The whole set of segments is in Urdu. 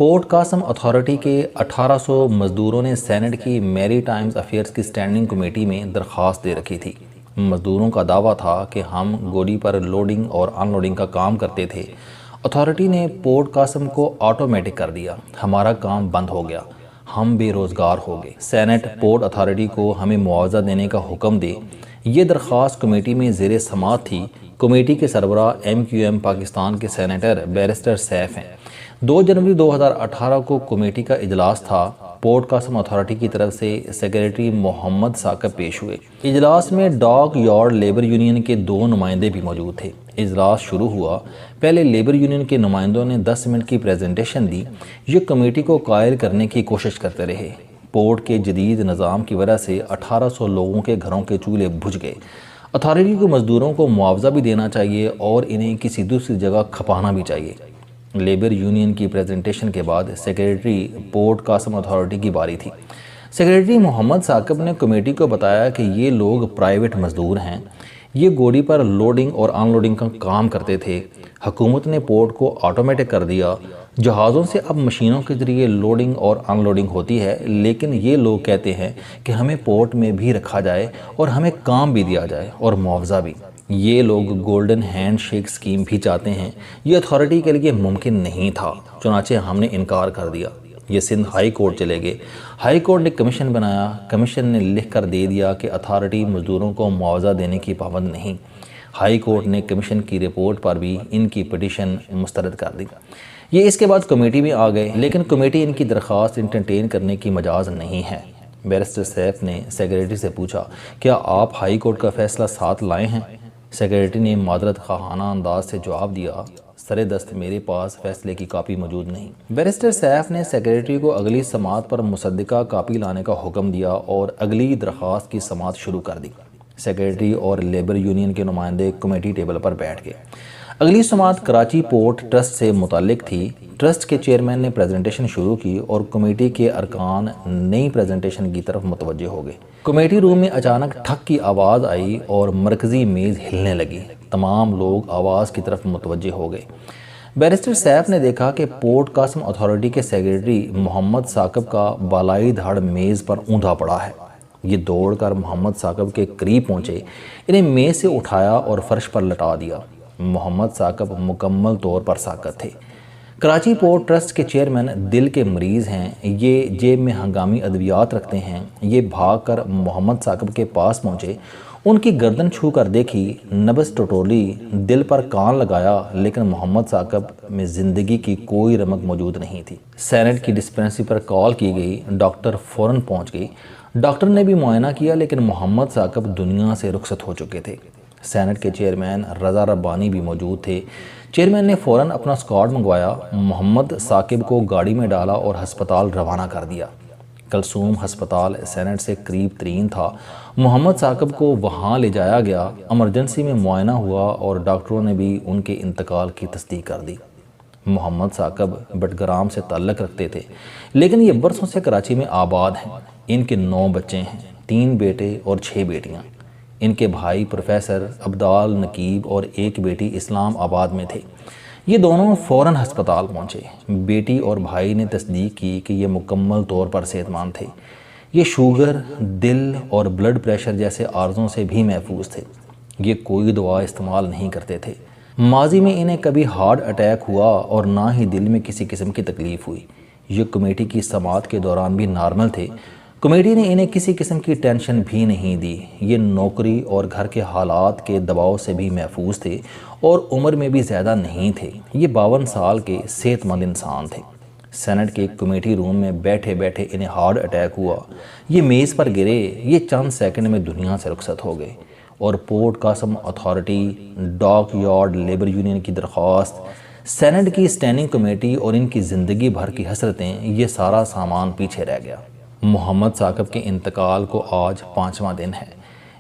پورٹ قاسم اتھارٹی کے 1800 مزدوروں نے سینٹ کی میری ٹائمز افیئرز کی اسٹینڈنگ کمیٹی میں درخواست دے رکھی تھی۔ مزدوروں کا دعویٰ تھا کہ ہم گوڈی پر لوڈنگ اور ان لوڈنگ کا کام کرتے تھے۔ اتھارٹی نے پورٹ قاسم کو آٹومیٹک کر دیا، ہمارا کام بند ہو گیا، ہم بے روزگار ہو گئے۔ سینٹ پورٹ اتھارٹی کو ہمیں معاوضہ دینے کا حکم دے۔ یہ درخواست کمیٹی میں زیر سماعت تھی۔ کمیٹی کے سربراہ MQM پاکستان کے سینیٹر بیرسٹر سیف ہیں۔ 2 جنوری 2018 کو کمیٹی کا اجلاس تھا۔ پورٹ قاسم اتھارٹی کی طرف سے سیکریٹری محمد ثاقب پیش ہوئے۔ اجلاس میں ڈاک یارڈ لیبر یونین کے 2 نمائندے بھی موجود تھے۔ اجلاس شروع ہوا۔ پہلے لیبر یونین کے نمائندوں نے 10 منٹ کی پریزنٹیشن دی۔ یہ کمیٹی کو قائل کرنے کی کوشش کرتے رہے۔ پورٹ کے جدید نظام کی وجہ سے 1800 لوگوں کے گھروں کے چولہے بجھ گئے۔ اتھارٹی کو مزدوروں کو معاوضہ بھی دینا چاہیے اور انہیں کسی دوسری جگہ کھپانا بھی چاہیے۔ لیبر یونین کی پریزنٹیشن کے بعد سیکریٹری پورٹ قاسم اتھارٹی کی باری تھی۔ سیکریٹری محمد ثاقب نے کمیٹی کو بتایا کہ یہ لوگ پرائیویٹ مزدور ہیں، یہ گوڈی پر لوڈنگ اور ان لوڈنگ کا کام کرتے تھے۔ حکومت نے پورٹ کو آٹومیٹک کر دیا۔ جہازوں سے اب مشینوں کے ذریعے لوڈنگ اور ان لوڈنگ ہوتی ہے، لیکن یہ لوگ کہتے ہیں کہ ہمیں پورٹ میں بھی رکھا جائے اور ہمیں کام بھی دیا جائے اور معاوضہ بھی۔ یہ لوگ گولڈن ہینڈ شیک سکیم بھی چاہتے ہیں۔ یہ اتھارٹی کے لیے ممکن نہیں تھا، چنانچہ ہم نے انکار کر دیا۔ یہ سندھ ہائی کورٹ چلے گئے۔ ہائی کورٹ نے کمیشن بنایا۔ کمیشن نے لکھ کر دے دیا کہ اتھارٹی مزدوروں کو معاوضہ دینے کی پابند نہیں۔ ہائی کورٹ نے کمیشن کی رپورٹ پر بھی ان کی پٹیشن مسترد کر دی۔ یہ اس کے بعد کمیٹی میں آ گئے، لیکن کمیٹی ان کی درخواست انٹرٹین کرنے کی مجاز نہیں ہے۔ بیرسٹر سیف نے سیکریٹری سے پوچھا، کیا آپ ہائی کورٹ کا فیصلہ ساتھ لائے ہیں؟ سیکریٹری نے معذرت خواہانہ انداز سے جواب دیا، سر دست میرے پاس فیصلے کی کاپی موجود نہیں۔ بیرسٹر سیف نے سیکریٹری کو اگلی سماعت پر مصدقہ کاپی لانے کا حکم دیا اور اگلی درخواست کی سماعت شروع کر دی۔ سیکریٹری اور لیبر یونین کے نمائندے کمیٹی ٹیبل پر بیٹھ گئے۔ اگلی سماعت کراچی پورٹ ٹرسٹ سے متعلق تھی۔ ٹرسٹ کے چیئرمین نے پریزنٹیشن شروع کی اور کمیٹی کے ارکان نئی پریزنٹیشن کی طرف متوجہ ہو گئے۔ کمیٹی روم میں اچانک ٹھک کی آواز آئی اور مرکزی میز ہلنے لگی۔ تمام لوگ آواز کی طرف متوجہ ہو گئے۔ بیرسٹر سیف نے دیکھا کہ پورٹ قاسم اتھارٹی کے سیکریٹری محمد ثاقب کا بالائی دھڑ میز پر اوندا پڑا ہے۔ یہ دوڑ کر محمد ثاقب کے قریب پہنچے، انہیں میز سے اٹھایا اور فرش پر لٹا دیا۔ محمد ثاقب مکمل طور پر ساکت تھے۔ کراچی پورٹ ٹرسٹ کے چیئرمین دل کے مریض ہیں، یہ جیب میں ہنگامی ادویات رکھتے ہیں۔ یہ بھاگ کر محمد ثاقب کے پاس پہنچے، ان کی گردن چھو کر دیکھی، نبض ٹٹولی، دل پر کان لگایا، لیکن محمد ثاقب میں زندگی کی کوئی رمق موجود نہیں تھی۔ سینٹ کی ڈسپنسری پر کال کی گئی، ڈاکٹر فوراً پہنچ گئی۔ ڈاکٹر نے بھی معائنہ کیا، لیکن محمد ثاقب دنیا سے رخصت ہو چکے تھے۔ سینٹ کے چیئرمین رضا ربانی بھی موجود تھے۔ چیئرمین نے فوراً اپنا اسکواڈ منگوایا، محمد ثاقب کو گاڑی میں ڈالا اور ہسپتال روانہ کر دیا۔ کلثوم ہسپتال سینٹ سے قریب ترین تھا۔ محمد ثاقب کو وہاں لے جایا گیا، ایمرجنسی میں معائنہ ہوا اور ڈاکٹروں نے بھی ان کے انتقال کی تصدیق کر دی۔ محمد ثاقب بٹگرام سے تعلق رکھتے تھے، لیکن یہ برسوں سے کراچی میں آباد ہیں۔ ان کے 9 بچے ہیں، 3 بیٹے اور 6 بیٹیاں۔ ان کے بھائی پروفیسر عبدال نقیب اور ایک بیٹی اسلام آباد میں تھے۔ یہ دونوں فوراً ہسپتال پہنچے۔ بیٹی اور بھائی نے تصدیق کی کہ یہ مکمل طور پر صحت مند تھے۔ یہ شوگر، دل اور بلڈ پریشر جیسے عارضوں سے بھی محفوظ تھے۔ یہ کوئی دوا استعمال نہیں کرتے تھے۔ ماضی میں انہیں کبھی ہارٹ اٹیک ہوا اور نہ ہی دل میں کسی قسم کی تکلیف ہوئی۔ یہ کمیٹی کی سماعت کے دوران بھی نارمل تھے۔ کمیٹی نے انہیں کسی قسم کی ٹینشن بھی نہیں دی۔ یہ نوکری اور گھر کے حالات کے دباؤ سے بھی محفوظ تھے اور عمر میں بھی زیادہ نہیں تھے۔ یہ 52 سال کے صحت مند انسان تھے۔ سینٹ کے کمیٹی روم میں بیٹھے بیٹھے انہیں ہارٹ اٹیک ہوا۔ یہ میز پر گرے۔ یہ چند سیکنڈ میں دنیا سے رخصت ہو گئے اور پورٹ قاسم اتھارٹی، ڈاک یارڈ لیبر یونین کی درخواست، سینٹ کی اسٹینڈنگ کمیٹی اور ان کی زندگی بھر کی حسرتیں، یہ سارا سامان پیچھے رہ گیا۔ محمد ثاقب کے انتقال کو آج 5واں دن ہے،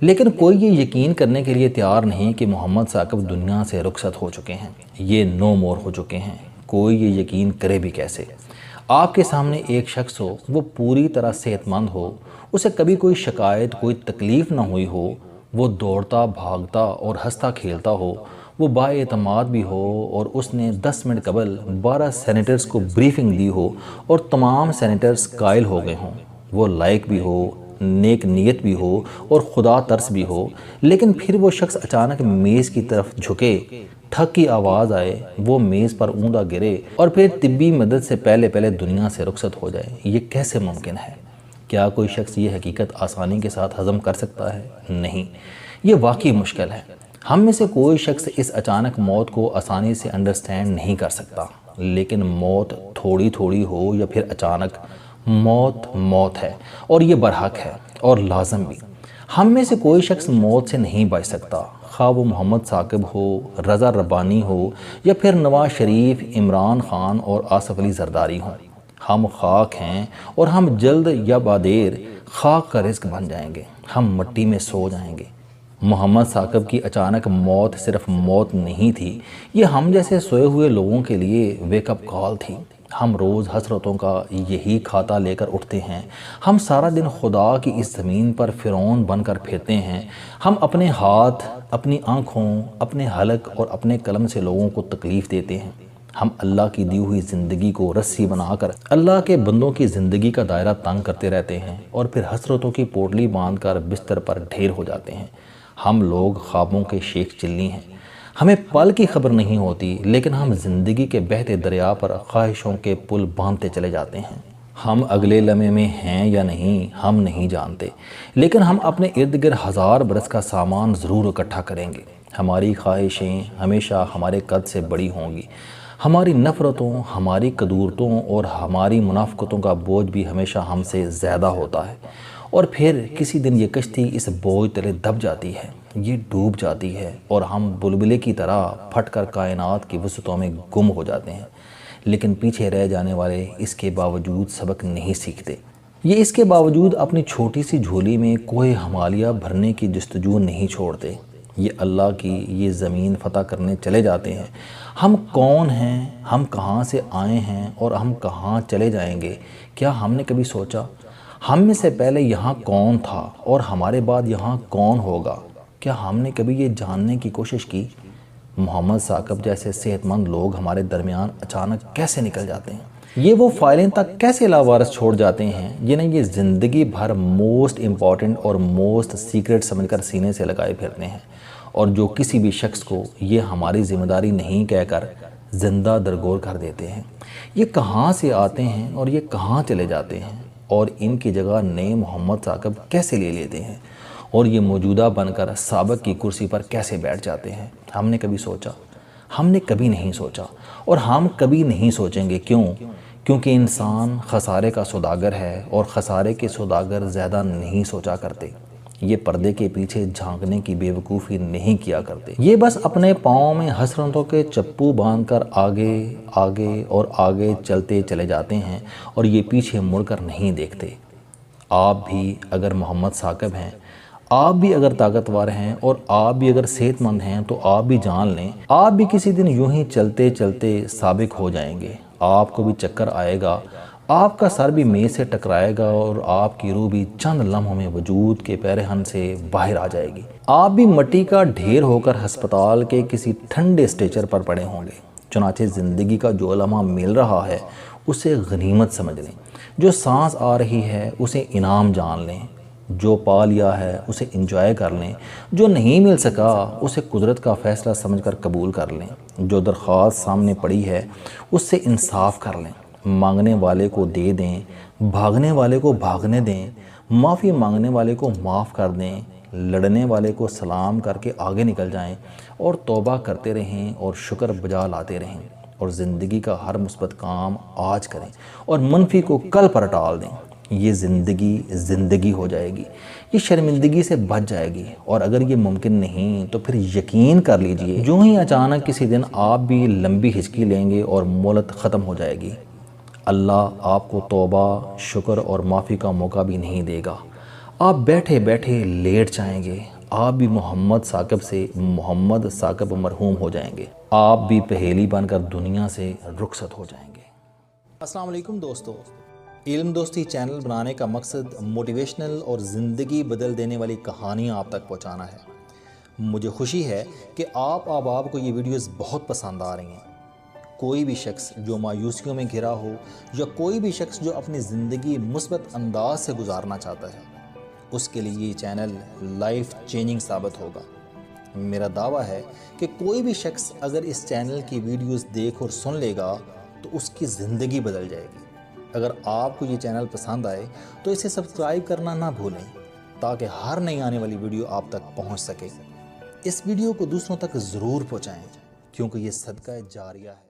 لیکن کوئی یہ یقین کرنے کے لیے تیار نہیں کہ محمد ثاقب دنیا سے رخصت ہو چکے ہیں، یہ نو مور ہو چکے ہیں۔ کوئی یہ یقین کرے بھی کیسے؟ آپ کے سامنے ایک شخص ہو، وہ پوری طرح صحت مند ہو، اسے کبھی کوئی شکایت، کوئی تکلیف نہ ہوئی ہو، وہ دوڑتا بھاگتا اور ہنستا کھیلتا ہو، وہ بااعتماد بھی ہو اور اس نے 10 منٹ قبل 12 سینیٹرز کو بریفنگ دی ہو اور تمام سینیٹرز قائل ہو گئے ہوں، وہ لائق بھی ہو، نیک نیت بھی ہو اور خدا ترس بھی ہو، لیکن پھر وہ شخص اچانک میز کی طرف جھکے، ٹھک کی آواز آئے، وہ میز پر اوندا گرے اور پھر طبی مدد سے پہلے دنیا سے رخصت ہو جائے۔ یہ کیسے ممکن ہے؟ کیا کوئی شخص یہ حقیقت آسانی کے ساتھ ہضم کر سکتا ہے؟ نہیں، یہ واقعی مشکل ہے۔ ہم میں سے کوئی شخص اس اچانک موت کو آسانی سے انڈرسٹینڈ نہیں کر سکتا، لیکن موت تھوڑی تھوڑی ہو یا پھر اچانک، موت ہے، اور یہ برحق ہے اور لازم بھی۔ ہم میں سے کوئی شخص موت سے نہیں بچ سکتا، خواہ وہ محمد ثاقب ہو، رضا ربانی ہو یا پھر نواز شریف، عمران خان اور آصف علی زرداری ہوں۔ ہم خاک ہیں اور ہم جلد یا بعدیر خاک کا رزق بن جائیں گے، ہم مٹی میں سو جائیں گے۔ محمد ثاقب کی اچانک موت صرف موت نہیں تھی، یہ ہم جیسے سوئے ہوئے لوگوں کے لیے ویک اپ کال تھی۔ ہم روز حسرتوں کا یہی کھاتا لے کر اٹھتے ہیں، ہم سارا دن خدا کی اس زمین پر فرعون بن کر پھرتے ہیں، ہم اپنے ہاتھ، اپنی آنکھوں، اپنے حلق اور اپنے قلم سے لوگوں کو تکلیف دیتے ہیں، ہم اللہ کی دی ہوئی زندگی کو رسی بنا کر اللہ کے بندوں کی زندگی کا دائرہ تنگ کرتے رہتے ہیں اور پھر حسرتوں کی پوٹلی باندھ کر بستر پر ڈھیر ہو جاتے ہیں۔ ہم لوگ خوابوں کے شیخ چلی ہیں، ہمیں پل کی خبر نہیں ہوتی، لیکن ہم زندگی کے بہتے دریا پر خواہشوں کے پل باندھتے چلے جاتے ہیں۔ ہم اگلے لمحے میں ہیں یا نہیں ہم نہیں جانتے، لیکن ہم اپنے ارد گرد 1000 برس کا سامان ضرور اکٹھا کریں گے۔ ہماری خواہشیں ہمیشہ ہمارے قد سے بڑی ہوں گی، ہماری نفرتوں، ہماری قدورتوں اور ہماری منافقتوں کا بوجھ بھی ہمیشہ ہم سے زیادہ ہوتا ہے، اور پھر کسی دن یہ کشتی اس بوجھ تلے دب جاتی ہے، یہ ڈوب جاتی ہے اور ہم بلبلے کی طرح پھٹ کر کائنات کی وسعتوں میں گم ہو جاتے ہیں، لیکن پیچھے رہ جانے والے اس کے باوجود سبق نہیں سیکھتے۔ یہ اس کے باوجود اپنی چھوٹی سی جھولی میں کوہ ہمالیہ بھرنے کی جستجو نہیں چھوڑتے، یہ اللہ کی یہ زمین فتح کرنے چلے جاتے ہیں۔ ہم کون ہیں، ہم کہاں سے آئے ہیں اور ہم کہاں چلے جائیں گے؟ کیا ہم نے کبھی سوچا ہم میں سے پہلے یہاں کون تھا اور ہمارے بعد یہاں کون ہوگا؟ کیا ہم نے کبھی یہ جاننے کی کوشش کی محمد ثاقب جیسے صحت مند لوگ ہمارے درمیان اچانک کیسے نکل جاتے ہیں؟ یہ وہ فائلیں تک کیسے لاوارث چھوڑ جاتے ہیں جنہیں یہ زندگی بھر موسٹ امپورٹنٹ اور موسٹ سیکرٹ سمجھ کر سینے سے لگائے پھرتے ہیں، اور جو کسی بھی شخص کو یہ ہماری ذمہ داری نہیں کہہ کر زندہ درگور کر دیتے ہیں۔ یہ کہاں سے آتے ہیں اور یہ کہاں چلے جاتے ہیں، اور ان کی جگہ نئے محمد ثاقب کیسے لے لیتے ہیں اور یہ موجودہ بن کر سابق کی کرسی پر کیسے بیٹھ جاتے ہیں؟ ہم نے کبھی سوچا؟ ہم نے کبھی نہیں سوچا، اور ہم کبھی نہیں سوچیں گے۔ کیوں؟ کیونکہ انسان خسارے کا سوداگر ہے اور خسارے کے سوداگر زیادہ نہیں سوچا کرتے، یہ پردے کے پیچھے جھانکنے کی بے وقوفی نہیں کیا کرتے، یہ بس اپنے پاؤں میں حسرتوں کے چپو باندھ کر آگے آگے اور آگے چلتے چلے جاتے ہیں، اور یہ پیچھے مڑ کر نہیں دیکھتے۔ آپ بھی اگر محمد ثاقب ہیں، آپ بھی اگر طاقتور ہیں اور آپ بھی اگر صحت مند ہیں، تو آپ بھی جان لیں آپ بھی کسی دن یوں ہی چلتے چلتے سابق ہو جائیں گے۔ آپ کو بھی چکر آئے گا، آپ کا سر بھی میز سے ٹکرائے گا اور آپ کی روح بھی چند لمحوں میں وجود کے پیرہن سے باہر آ جائے گی۔ آپ بھی مٹی کا ڈھیر ہو کر ہسپتال کے کسی ٹھنڈے اسٹریچر پر پڑے ہوں گے۔ چنانچہ زندگی کا جو لمحہ مل رہا ہے اسے غنیمت سمجھ لیں، جو سانس آ رہی ہے اسے انعام جان لیں، جو پا لیا ہے اسے انجوائے کر لیں، جو نہیں مل سکا اسے قدرت کا فیصلہ سمجھ کر قبول کر لیں، جو درخواست سامنے پڑی ہے اس سے انصاف کر لیں، مانگنے والے کو دے دیں، بھاگنے والے کو بھاگنے دیں، معافی مانگنے والے کو معاف کر دیں، لڑنے والے کو سلام کر کے آگے نکل جائیں، اور توبہ کرتے رہیں اور شکر بجا لاتے رہیں، اور زندگی کا ہر مثبت کام آج کریں اور منفی کو کل پر ٹال دیں۔ یہ زندگی ہو جائے گی، یہ شرمندگی سے بچ جائے گی، اور اگر یہ ممکن نہیں تو پھر یقین کر لیجئے جو ہی اچانک کسی دن آپ بھی لمبی ہچکی لیں گے اور مہلت ختم ہو جائے گی، اللہ آپ کو توبہ، شکر اور معافی کا موقع بھی نہیں دے گا۔ آپ بیٹھے بیٹھے لیٹ جائیں گے، آپ بھی محمد ثاقب سے محمد ثاقب مرحوم ہو جائیں گے، آپ بھی پہیلی بن کر دنیا سے رخصت ہو جائیں گے۔ السلام علیکم دوستو، علم دوستی چینل بنانے کا مقصد موٹیویشنل اور زندگی بدل دینے والی کہانیاں آپ تک پہنچانا ہے۔ مجھے خوشی ہے کہ آپ کو یہ ویڈیوز بہت پسند آ رہی ہیں۔ کوئی بھی شخص جو مایوسیوں میں گھرا ہو یا کوئی بھی شخص جو اپنی زندگی مثبت انداز سے گزارنا چاہتا ہے، اس کے لیے یہ چینل لائف چینجنگ ثابت ہوگا۔ میرا دعویٰ ہے کہ کوئی بھی شخص اگر اس چینل کی ویڈیوز دیکھ اور سن لے گا تو اس کی زندگی بدل جائے گی۔ اگر آپ کو یہ چینل پسند آئے تو اسے سبسکرائب کرنا نہ بھولیں تاکہ ہر نئی آنے والی ویڈیو آپ تک پہنچ سکے۔ اس ویڈیو کو دوسروں تک ضرور پہنچائیں کیونکہ یہ صدقہ جاریہ ہے۔